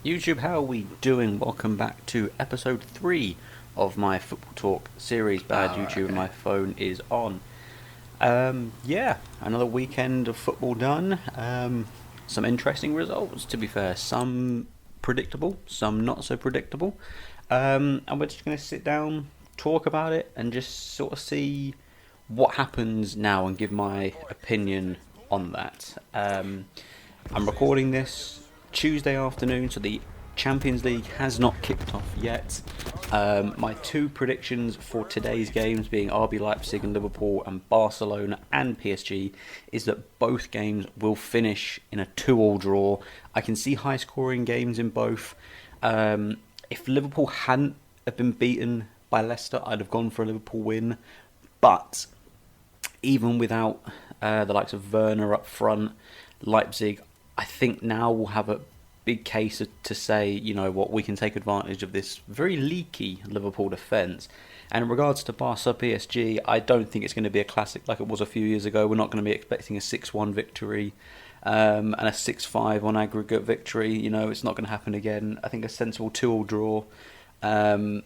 YouTube, how are we doing? Welcome back to episode 3 of my Football Talk series. Bad Oh, YouTube, okay. my phone is on. Yeah, another weekend of football done. Some interesting results, to be fair. Some predictable, some not so predictable. And we're just going to sit down, talk about it, and just sort of see what happens now and give my opinion on that. I'm recording this Tuesday afternoon, so the Champions League has not kicked off yet. My two predictions for today's games, being RB Leipzig and Liverpool, and Barcelona and PSG, is that both games will finish in a 2-all draw. I can see high-scoring games in both. If Liverpool hadn't have been beaten by Leicester, I'd have gone for a Liverpool win. But even without the likes of Werner up front, Leipzig, I think now will have a big case to say, you know what, we can take advantage of this very leaky Liverpool defence. And in regards to Barca PSG, I don't think it's going to be a classic like it was a few years ago. We're not going to be expecting a 6-1 victory and a 6-5 on aggregate victory. You know, it's not going to happen again. I think a sensible 2-all draw um,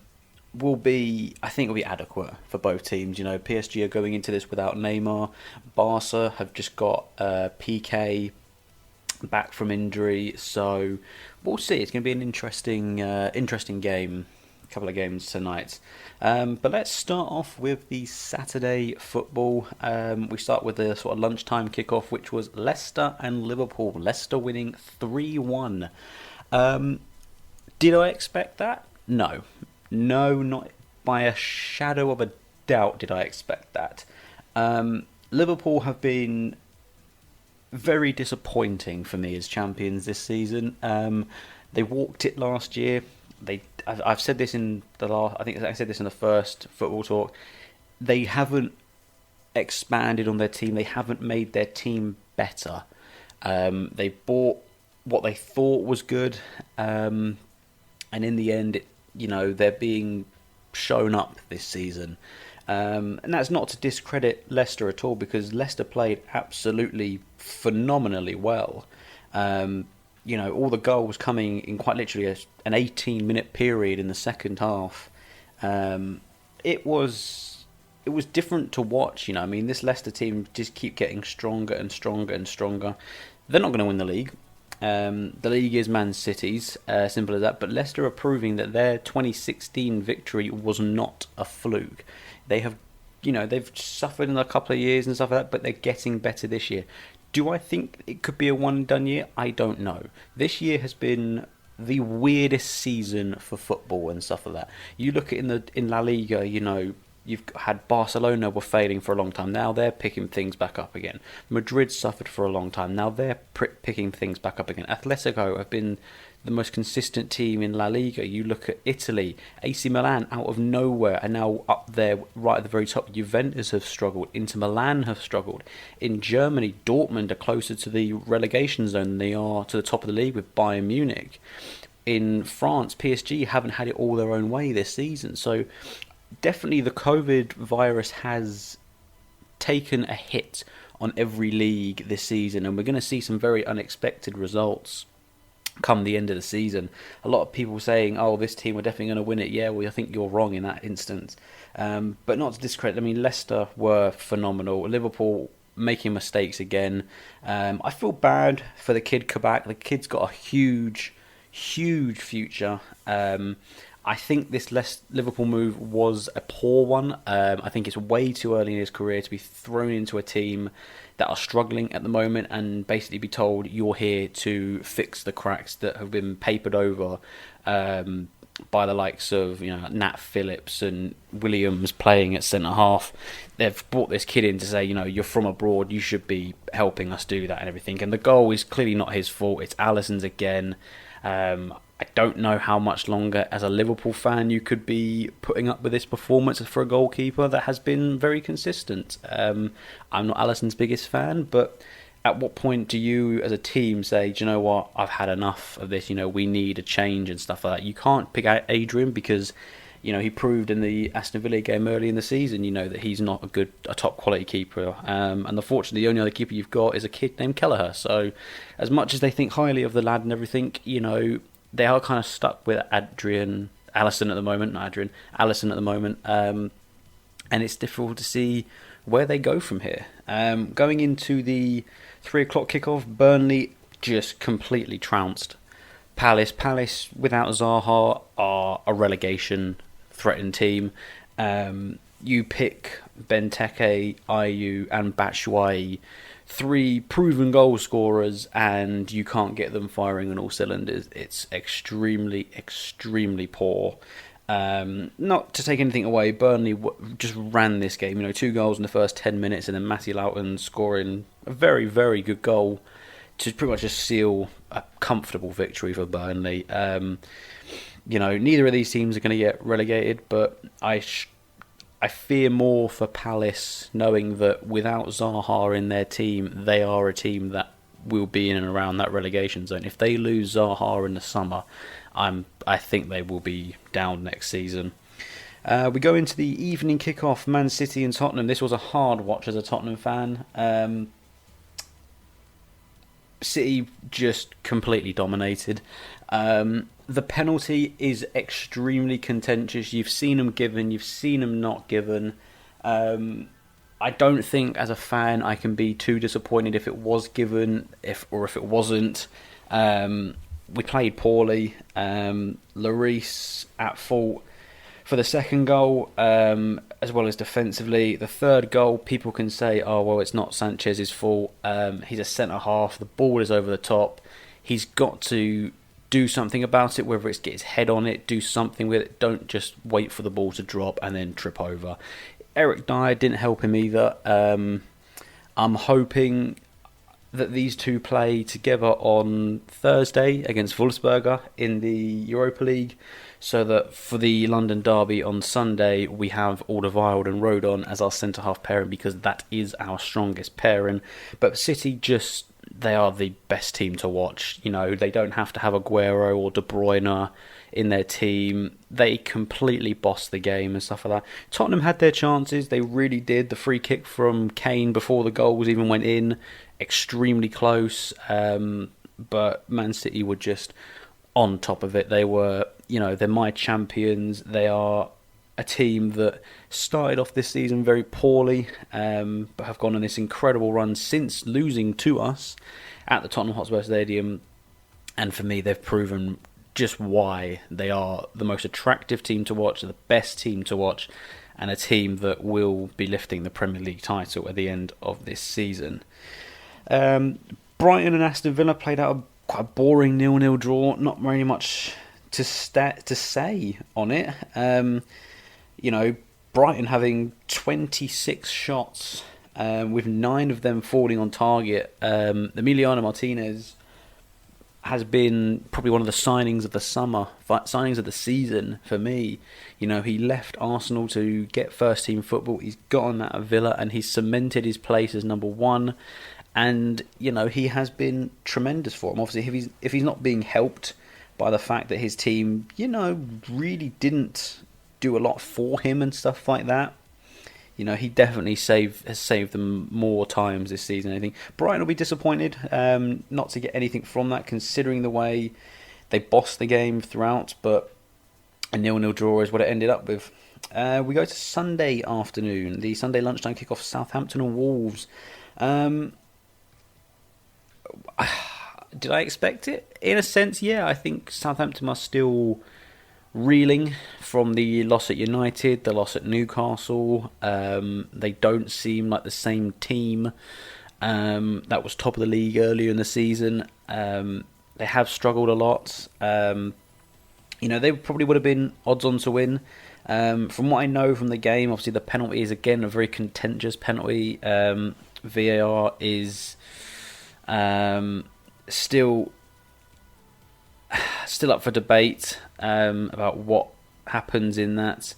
I think, will be adequate for both teams. You know, PSG are going into this without Neymar. Barca have just got PK back from injury, so we'll see. It's going to be an interesting game. A couple of games tonight. But let's start off with the Saturday football. We start with the sort of lunchtime kickoff, which was Leicester and Liverpool. Leicester winning 3-1. Did I expect that? No. No, not by a shadow of a doubt did I expect that. Liverpool have been very disappointing for me as champions this season. They walked it last year. I've said this in the last. I think I said this in the first football talk. They haven't expanded on their team. They haven't made their team better. They bought what they thought was good, and in the end, they're being shown up this season. And that's not to discredit Leicester at all, because Leicester played absolutely phenomenally well. All the goals coming in quite literally an 18-minute period in the second half. It was different to watch. I mean, this Leicester team just keep getting stronger and stronger and stronger. They're not going to win the league. The league is Man City's, simple as that. But Leicester are proving that their 2016 victory was not a fluke. They have, they've suffered in a couple of years and stuff like that, but they're getting better this year. Do I think it could be a one and done year? I don't know. This year has been the weirdest season for football and stuff like that. You look at in La Liga, you've had Barcelona were failing for a long time. Now they're picking things back up again. Madrid suffered for a long time. Now they're picking things back up again. Atletico have been the most consistent team in La Liga. You look at Italy, AC Milan out of nowhere are now up there right at the very top. Juventus have struggled. Inter Milan have struggled. In Germany, Dortmund are closer to the relegation zone than they are to the top of the league with Bayern Munich. In France, PSG haven't had it all their own way this season. So definitely the COVID virus has taken a hit on every league this season, and we're going to see some very unexpected results come the end of the season. A lot of people saying, "Oh, this team are definitely going to win it." Yeah, well, I think you're wrong in that instance. But not to discredit. I mean, Leicester were phenomenal. Liverpool making mistakes again. I feel bad for the kid Kabak. The kid's got a huge, huge future. I think this Liverpool move was a poor one. I think it's way too early in his career to be thrown into a team that are struggling at the moment and basically be told you're here to fix the cracks that have been papered over by the likes of Nat Phillips and Williams playing at centre half. They've brought this kid in to say, you're from abroad, you should be helping us do that and everything. And the goal is clearly not his fault. It's Alisson's again. I don't know how much longer, as a Liverpool fan, you could be putting up with this performance for a goalkeeper that has been very consistent. I'm not Alisson's biggest fan, but at what point do you, as a team, say, do you know what, I've had enough of this, we need a change and stuff like that? You can't pick out Adrian because, he proved in the Aston Villa game early in the season, that he's not a top quality keeper. And unfortunately, the only other keeper you've got is a kid named Kelleher. So, as much as they think highly of the lad and everything, they are kind of stuck with Allison at the moment, not Adrian, Allison at the moment, and it's difficult to see where they go from here. Going into the 3 o'clock kickoff, Burnley just completely trounced Palace. Palace without Zaha are a relegation threatened team. You pick Benteke, Ayew and Batshuayi, 3 proven goal scorers, and you can't get them firing on all cylinders. It's extremely, extremely poor. Not to take anything away, Burnley just ran this game. 2 goals in the first 10 minutes, and then Matty Loughton scoring a very, very good goal to pretty much just seal a comfortable victory for Burnley. Neither of these teams are going to get relegated, but I fear more for Palace, knowing that without Zaha in their team, they are a team that will be in and around that relegation zone. If they lose Zaha in the summer, I think they will be down next season. We go into the evening kickoff, Man City and Tottenham. This was a hard watch as a Tottenham fan. City just completely dominated. The penalty is extremely contentious. You've seen them given, you've seen them not given. I don't think as a fan I can be too disappointed if it was given, if it wasn't. We played poorly. Lloris at fault for the second goal, as well as defensively. The third goal, people can say, oh, well, it's not Sanchez's fault. He's a centre-half. The ball is over the top. He's got to do something about it, whether it's get his head on it, do something with it. Don't just wait for the ball to drop and then trip over. Eric Dyer didn't help him either. I'm hoping that these two play together on Thursday against Wolfsberger in the Europa League, so that for the London derby on Sunday we have Alderweireld and Rodon as our centre-half pairing, because that is our strongest pairing. But City they are the best team to watch. They don't have to have Aguero or De Bruyne in their team. They completely bossed the game and stuff like that. Tottenham had their chances, they really did. The free kick from Kane before the goals even went in, extremely close, but Man City were just on top of it. They were, they're my champions. They are a team that started off this season very poorly, but have gone on this incredible run since losing to us at the Tottenham Hotspur Stadium. And for me, they've proven just why they are the most attractive team to watch, the best team to watch, and a team that will be lifting the Premier League title at the end of this season. Brighton and Aston Villa played out quite a boring 0-0 draw. Not very much to say on it. Brighton having 26 shots, with 9 of them falling on target. Emiliano Martinez has been probably one of the signings of the summer, signings of the season for me. He left Arsenal to get first team football. He's gotten that at Villa and he's cemented his place as number 1. And, he has been tremendous for him. Obviously, if he's not being helped by the fact that his team, really didn't do a lot for him and stuff like that, he definitely has saved them more times this season. I think Brighton will be disappointed not to get anything from that, considering the way they bossed the game throughout, but a 0-0 draw is what it ended up with. We go to Sunday afternoon, the Sunday lunchtime kickoff, Southampton and Wolves. Did I expect it? In a sense, yeah. I think Southampton are still reeling from the loss at United, the loss at Newcastle. They don't seem like the same team that was top of the league earlier in the season. They have struggled a lot. They probably would have been odds on to win. From what I know from the game, obviously the penalty is again a very contentious penalty. VAR is still up for debate about what happens in that.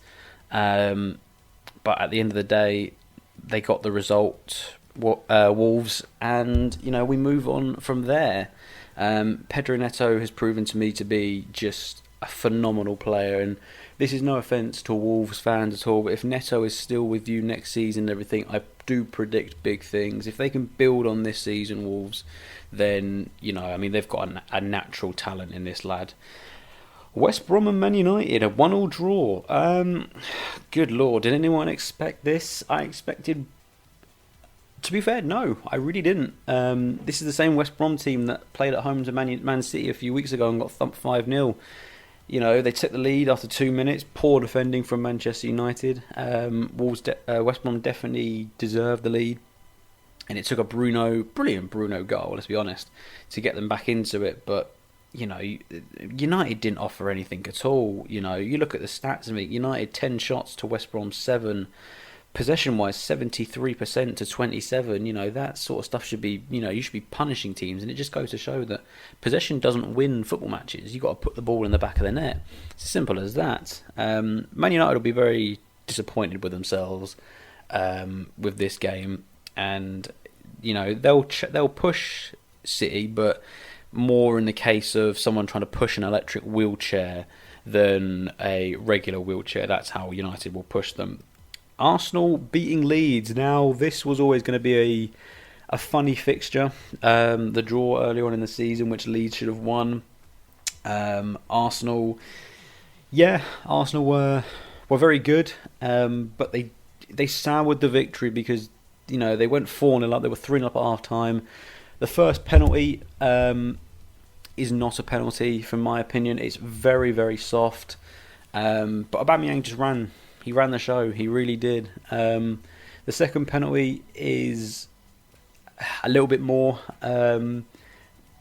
But at the end of the day, they got the result, Wolves, and we move on from there. Pedro Neto has proven to me to be just a phenomenal player, and this is no offence to Wolves fans at all, but if Neto is still with you next season and everything, I do predict big things. If they can build on this season, Wolves, then, I mean, they've got a natural talent in this lad. West Brom and Man United, a 1-1 draw. Good lord, did anyone expect this? I expected... To be fair, no, I really didn't. This is the same West Brom team that played at home to Man City a few weeks ago and got thumped 5-0. They took the lead after 2 minutes. Poor defending from Manchester United. West Brom definitely deserved the lead. And it took a brilliant Bruno goal, let's be honest, to get them back into it. But, United didn't offer anything at all. You look at the stats, United 10 shots to West Brom 7. Possession-wise, 73% to 27. That sort of stuff should be, you should be punishing teams, and it just goes to show that possession doesn't win football matches. You've got to put the ball in the back of the net. It's as simple as that. Man United will be very disappointed with themselves with this game, and they'll push City, but more in the case of someone trying to push an electric wheelchair than a regular wheelchair. That's how United will push them. Arsenal beating Leeds. Now, this was always going to be a funny fixture. The draw earlier on in the season, which Leeds should have won. Arsenal were very good, but they soured the victory because they went 4-0 up. They were 3-0 up at half time. The first penalty is not a penalty, from my opinion. It's very, very soft. But Aubameyang just ran. He ran the show. He really did. The second penalty is a little bit more.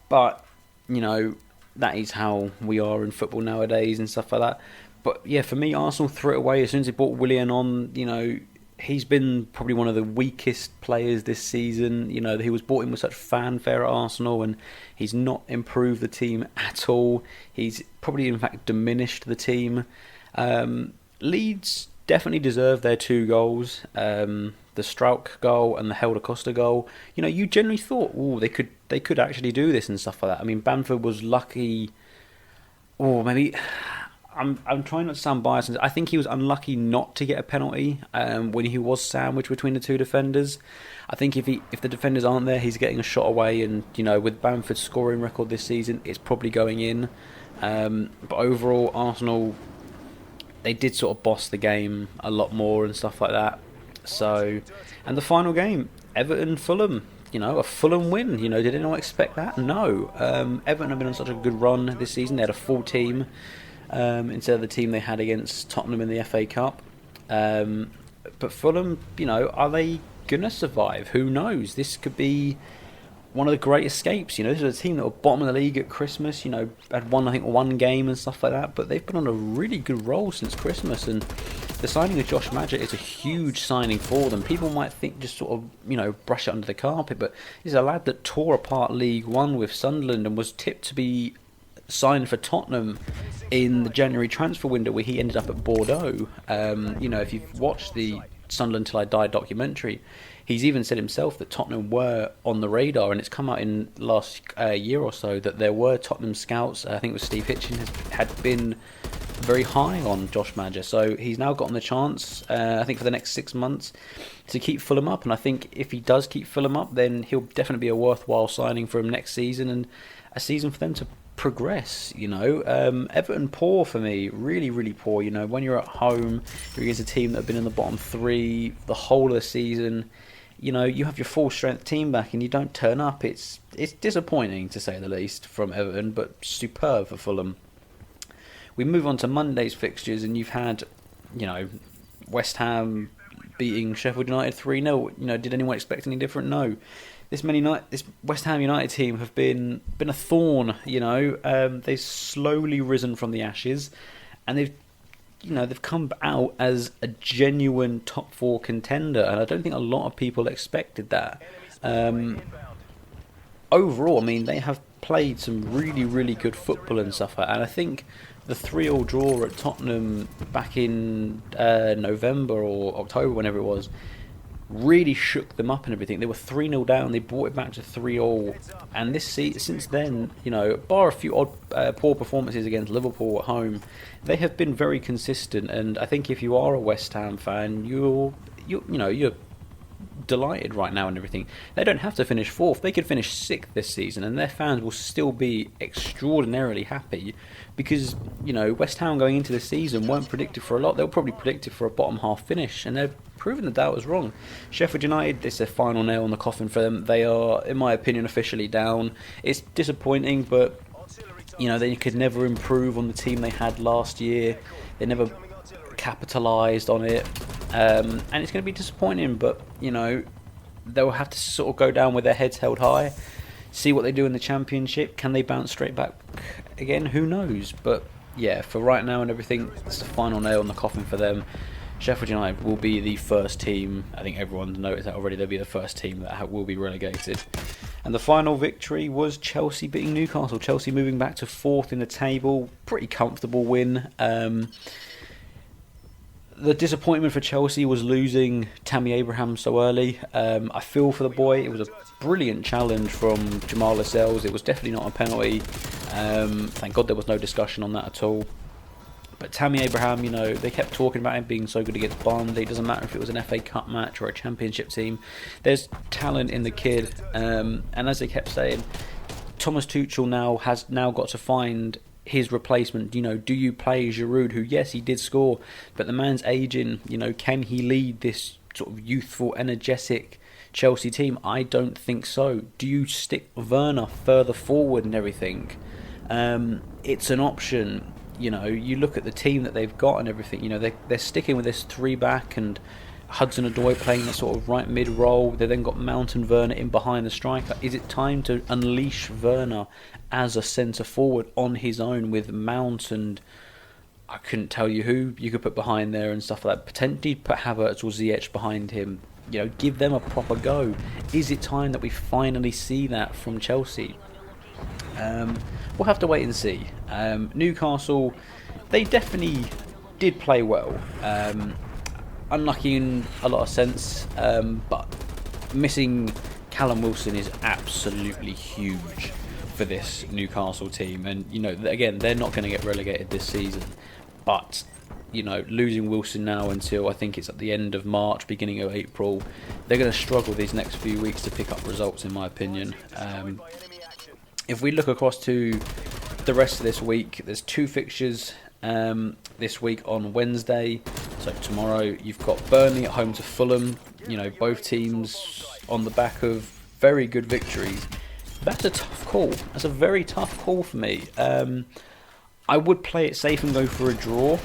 But, that is how we are in football nowadays and stuff like that. But, yeah, for me, Arsenal threw it away as soon as they brought Willian on. He's been probably one of the weakest players this season. He was brought in with such fanfare at Arsenal, and he's not improved the team at all. He's probably, in fact, diminished the team. Leeds definitely deserve their 2 goals. The Strauch goal and the Helder Costa goal. You generally thought, they could actually do this and stuff like that. I mean, Bamford was lucky. Maybe I'm trying not to sound biased. I think he was unlucky not to get a penalty when he was sandwiched between the 2 defenders. I think if the defenders aren't there, he's getting a shot away. And with Bamford's scoring record this season, it's probably going in. But overall, Arsenal, they did sort of boss the game a lot more and stuff like that. So, and the final game, Everton Fulham. A Fulham win. Did anyone expect that? No. Everton have been on such a good run this season. They had a full team instead of the team they had against Tottenham in the FA Cup. But Fulham, are they gonna survive? Who knows? This could be one of the great escapes. This is a team that were bottom of the league at Christmas. Had won, I think, 1 game and stuff like that. But they've been on a really good roll since Christmas, and the signing of Josh Maja is a huge signing for them. People might think just sort of, brush it under the carpet, but he's a lad that tore apart League One with Sunderland and was tipped to be signed for Tottenham in the January transfer window, where he ended up at Bordeaux. If you've watched the Sunderland Till I Die documentary, he's even said himself that Tottenham were on the radar, and it's come out in the last year or so that there were Tottenham scouts. I think it was Steve Hitchens had been very high on Josh Maja, so he's now gotten the chance, I think, for the next 6 months to keep Fulham up. And I think if he does keep Fulham up, then he'll definitely be a worthwhile signing for him next season, and a season for them to progress. Everton poor for me, really, really poor. When you're at home, you're against a team that have been in the bottom 3 the whole of the season. You have your full strength team back and you don't turn up. It's disappointing, to say the least, from Everton, but superb for Fulham. We move on to Monday's fixtures, and you've had, West Ham beating Sheffield United 3-0. Did anyone expect any different? No. This West Ham United team have been a thorn. They've slowly risen from the ashes, and they've come out as a genuine top 4 contender, and I don't think a lot of people expected that. Overall, they have played some really, really good football and stuff like that, and I think the 3-3 draw at Tottenham back in November or October, whenever it was, really shook them up and everything. They were 3-0 down, they brought it back to 3-all, and since then, bar a few odd poor performances against Liverpool at home, they have been very consistent. And I think if you are a West Ham fan, you're delighted right now and everything. They don't have to finish fourth, they could finish sixth this season and their fans will still be extraordinarily happy, because West Ham going into the season weren't predicted for a lot. They were probably predicted for a bottom half finish, and they've proven the doubters wrong. Sheffield United, this is a final nail in the coffin for them. They are, in my opinion, officially down. It's disappointing, but they could never improve on the team they had last year. They never capitalised on it. And it's going to be disappointing, but they'll have to sort of go down with their heads held high, see what they do in the Championship. Can they bounce straight back again? Who knows? But yeah, for right now and everything, it's the final nail in the coffin for them. Sheffield United will be the first team, I think everyone's noticed that already, they'll be the first team that will be relegated. And the final victory was Chelsea beating Newcastle. Chelsea moving back to fourth in the table, pretty comfortable win. The disappointment for Chelsea was losing Tammy Abraham so early. I feel for the boy. It was a brilliant challenge from Jamal Lascelles. It was definitely not a penalty. Thank God there was no discussion on that at all. But Tammy Abraham, they kept talking about him being so good against Burnley. It doesn't matter if it was an FA Cup match or a Championship team. There's talent in the kid. And as they kept saying, Thomas Tuchel has got to find his replacement. Do you play Giroud, who, yes, he did score, but the man's aging. Can he lead this sort of youthful, energetic Chelsea team? I don't think so. Do you stick Werner further forward and everything? It's an option. You look at the team that they've got and everything. They're sticking with this 3-back and Hudson-Odoi playing that sort of right mid role. They then got Mount and Werner in behind the striker. Is it time to unleash Werner as a centre forward on his own with Mount and I couldn't tell you who you could put behind there and stuff like that? Potentially put Havertz or Ziyech behind him. Give them a proper go. Is it time that we finally see that from Chelsea? We'll have to wait and see. Newcastle, they definitely did play well. Unlucky in a lot of sense, but missing Callum Wilson is absolutely huge for this Newcastle team. And, again, they're not going to get relegated this season. But, losing Wilson now until I think it's at the end of March, beginning of April, they're going to struggle these next few weeks to pick up results, in my opinion. If we look across to the rest of this week, there's 2 fixtures this week on Wednesday. So tomorrow you've got Burnley at home to Fulham. Both teams on the back of very good victories. That's a tough call. That's a very tough call for me. I would play it safe and go for a draw.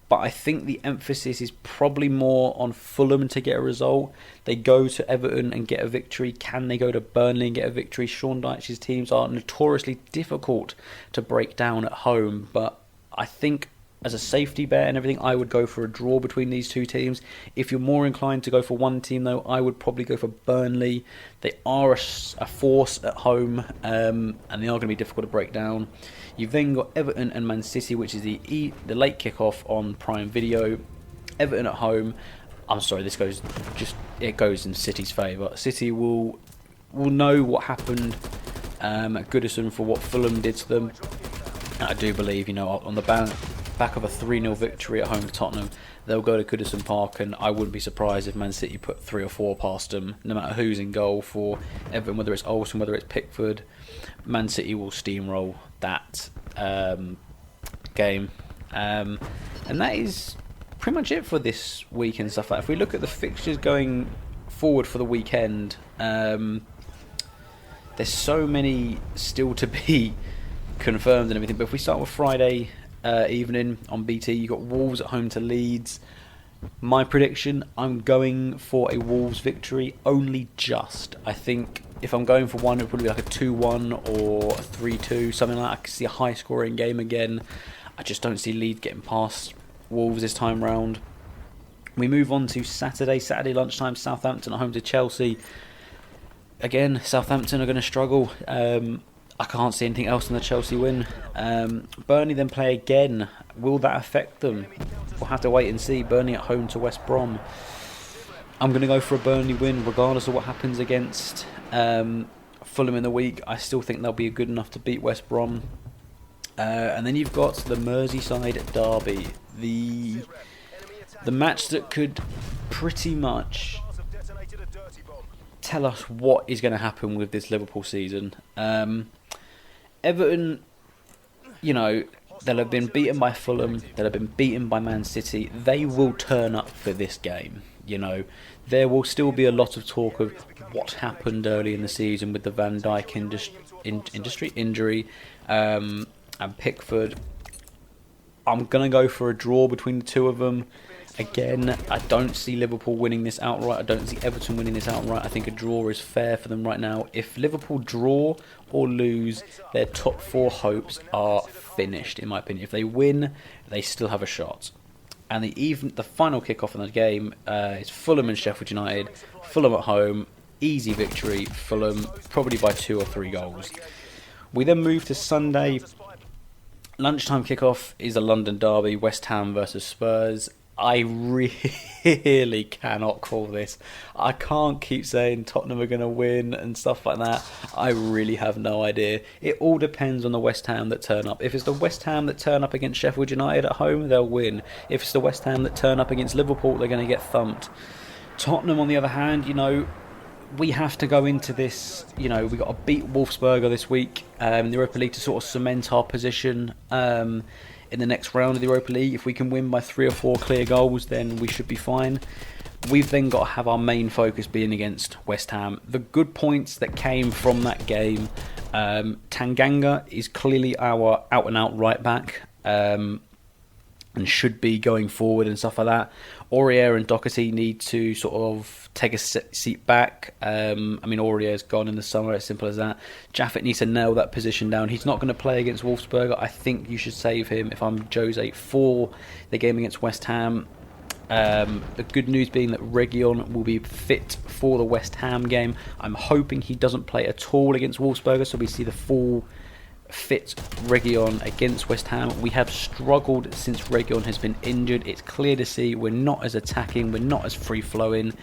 But I think the emphasis is probably more on Fulham to get a result. They go to Everton and get a victory. Can they go to Burnley and get a victory? Sean Dyche's teams are notoriously difficult to break down at home. But I think as a safety bet and everything, I would go for a draw between these two teams. If you're more inclined to go for one team, though, I would probably go for Burnley. They are a force at home, and they are going to be difficult to break down. You've then got Everton and Man City, which is the late kickoff on Prime Video. Everton at home. I'm sorry, this goes in City's favour. City will know what happened at Goodison for what Fulham did to them. And I do believe, on the back of a 3-0 victory at home to Tottenham, they'll go to Goodison Park, and I wouldn't be surprised if Man City put 3 or 4 past them, no matter who's in goal for Everton, whether it's Olsen, whether it's Pickford. Man City will steamroll that game. And that is pretty much it for this week and stuff like that. If we look at the fixtures going forward for the weekend, there's so many still to be confirmed and everything. But if we start with Friday evening on BT, you've got Wolves at home to Leeds. My prediction, I'm going for a Wolves victory, only just. I think if I'm going for one, it would probably be like a 2-1 or a 3-2, something like that. I can see a high scoring game again. I just don't see Leeds getting past Wolves this time round. We move on to Saturday lunchtime, Southampton at home to Chelsea. Again, Southampton are going to struggle. I can't see anything else in the Chelsea win. Burnley then play again. Will that affect them? We'll have to wait and see. Burnley at home to West Brom. I'm going to go for a Burnley win, regardless of what happens against Fulham in the week. I still think they'll be good enough to beat West Brom. And then you've got the Merseyside derby, the match that could pretty much tell us what is going to happen with this Liverpool season. Everton, they'll have been beaten by Fulham, they'll have been beaten by Man City. They will turn up for this game. There will still be a lot of talk of what happened early in the season with the Van Dijk injury and Pickford. I'm going to go for a draw between the two of them. Again, I don't see Liverpool winning this outright. I don't see Everton winning this outright. I think a draw is fair for them right now. If Liverpool draw or lose, their top four hopes are finished, in my opinion. If they win, they still have a shot. And the final kick-off in the game is Fulham and Sheffield United. Fulham at home, easy victory. Fulham probably by 2 or 3 goals. We then move to Sunday. Lunchtime kick-off is a London derby, West Ham versus Spurs. I really cannot call this. I can't keep saying Tottenham are going to win and stuff like that. I really have no idea. It all depends on the West Ham that turn up. If it's the West Ham that turn up against Sheffield United at home, they'll win. If it's the West Ham that turn up against Liverpool, they're going to get thumped. Tottenham, on the other hand, we have to go into this, we got to beat Wolfsburger this week in the Europa League to sort of cement our position in the next round of the Europa League. If we can win by 3 or 4 clear goals, then we should be fine. We've then got to have our main focus being against West Ham. The good points that came from that game, Tanganga is clearly our out-and-out right-back, and should be going forward and stuff like that. Aurier and Doherty need to sort of take a seat back. Aurier's gone in the summer, as simple as that. Jaffet needs to nail that position down. He's not going to play against Wolfsburger. I think you should save him, if I'm Jose, for the game against West Ham. The good news being that Reguilon will be fit for the West Ham game. I'm hoping he doesn't play at all against Wolfsburger, so we see the full fit Reguilon against West Ham. We have struggled since Reguilon has been injured. It's clear to see we're not as attacking, we're not as free-flowing.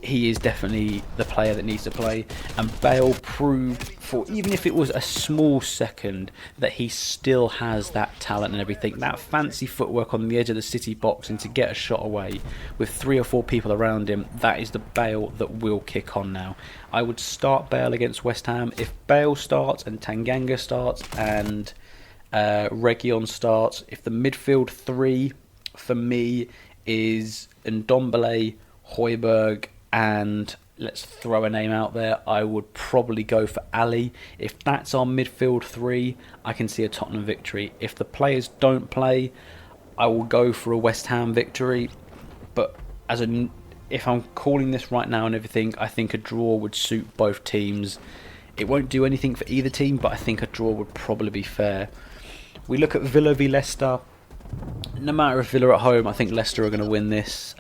He is definitely the player that needs to play, and Bale proved, for even if it was a small second, that he still has that talent and everything, that fancy footwork on the edge of the City box, and to get a shot away with 3 or 4 people around him. That is the Bale that will kick on now. I would start Bale against West Ham. If Bale starts and Tanganga starts and Reguilon starts, if the midfield 3 for me is Ndombele, Højbjerg, and let's throw a name out there, I would probably go for Ali. If that's our midfield 3, I can see a Tottenham victory. If the players don't play, I will go for a West Ham victory. But if I'm calling this right now and everything, I think a draw would suit both teams. It won't do anything for either team, but I think a draw would probably be fair. We look at Villa v Leicester. No matter if Villa are at home, I think Leicester are going to win this.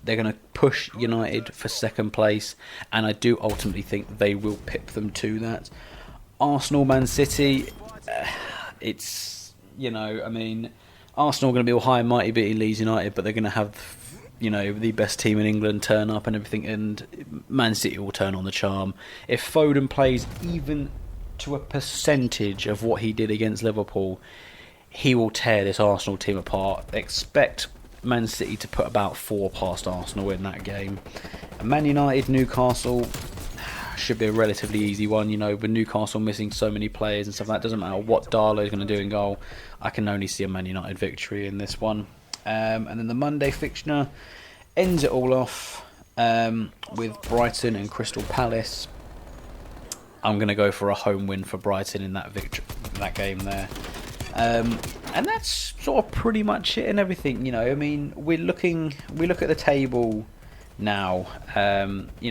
They're going to push United for second place, and I do ultimately think they will pip them to that. Arsenal, Man City, Arsenal are going to be all high and mighty beating Leeds United, but they're going to have, the best team in England turn up and everything, and Man City will turn on the charm. If Foden plays even to a percentage of what he did against Liverpool, he will tear this Arsenal team apart. Expect Man City to put about 4 past Arsenal in that game. Man United, Newcastle should be a relatively easy one. With Newcastle missing so many players and stuff, that doesn't matter what Darlow is going to do in goal. I can only see a Man United victory in this one. And then the Monday fixture ends it all off with Brighton and Crystal Palace. I'm going to go for a home win for Brighton in that game there. And that's sort of pretty much it and everything. We look at the table now.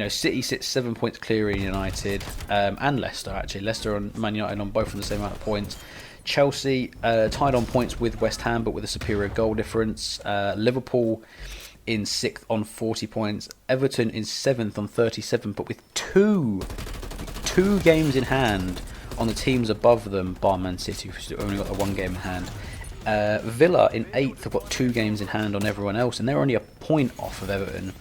City sits 7 points clear in United, and Leicester actually. Leicester and Man United on both on the same amount of points. Chelsea tied on points with West Ham, but with a superior goal difference. Liverpool in 6th on 40 points. Everton in 7th on 37, but with two games in hand on the teams above them, bar Man City, who's only got the 1 game in hand. Villa in 8th have got 2 games in hand on everyone else, and they're only a point off of Everton.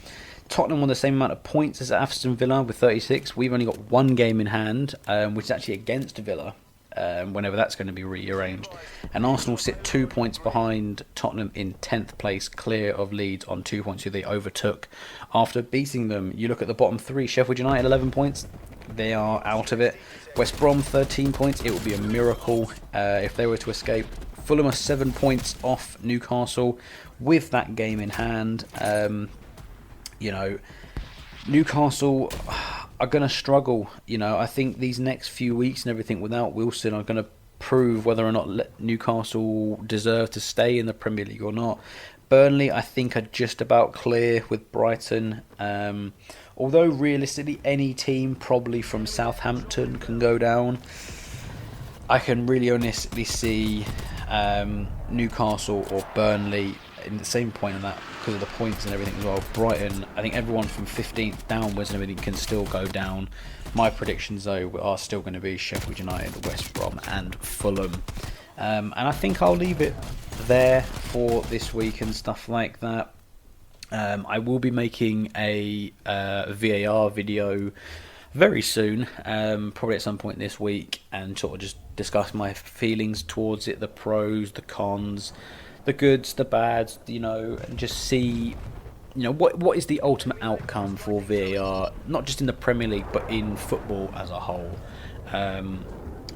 Tottenham on the same amount of points as Aston Villa with 36. We've only got one game in hand, which is actually against Villa, whenever that's going to be rearranged. And Arsenal sit 2 points behind Tottenham in 10th place, clear of Leeds on 2 points, who they overtook after beating them. You look at the bottom three, Sheffield United 11 points. They are out of it. West Brom 13 points. It would be a miracle if they were to escape. Fulham are 7 points off Newcastle with that game in hand. You know, Newcastle are going to struggle. You know, I think these next few weeks and everything without Wilson are going to prove whether or not Newcastle deserve to stay in the Premier League or not. Burnley, I think, are just about clear with Brighton. Although realistically, any team probably from Southampton can go down. I can really honestly see Newcastle or Burnley in the same point on that because of the points and everything as well. Brighton, I think everyone from 15th downwards and everything can still go down. My predictions though are still going to be Sheffield United, West Brom and Fulham. And I think I'll leave it there for this week and stuff like that. I will be making a VAR video very soon, probably at some point this week, and sort of just discuss my feelings towards it, the pros, the cons, the goods, the bads, you know, and just see, you know, what is the ultimate outcome for VAR, not just in the Premier League but in football as a whole.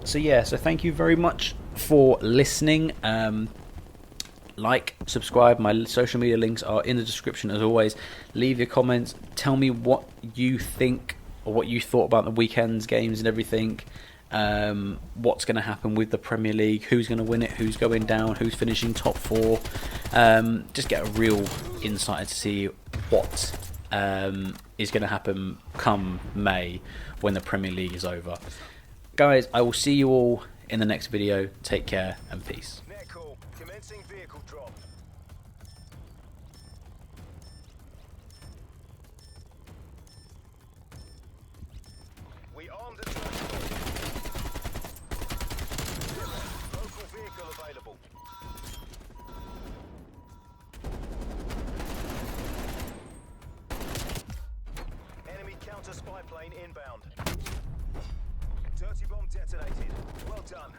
So thank you very much for listening. Like, subscribe, my social media links are in the description as always. Leave your comments, tell me what you think or what you thought about the weekend's games and everything. What's going to happen with the Premier League, who's going to win it, who's going down, who's finishing top four. Just get a real insight to see what is going to happen come May when the Premier League is over. Guys, I will see you all in the next video. Take care and peace. Commencing vehicle drop. We armed the transport. Local vehicle available. Enemy counter spy plane inbound. Dirty bomb detonated. Well done.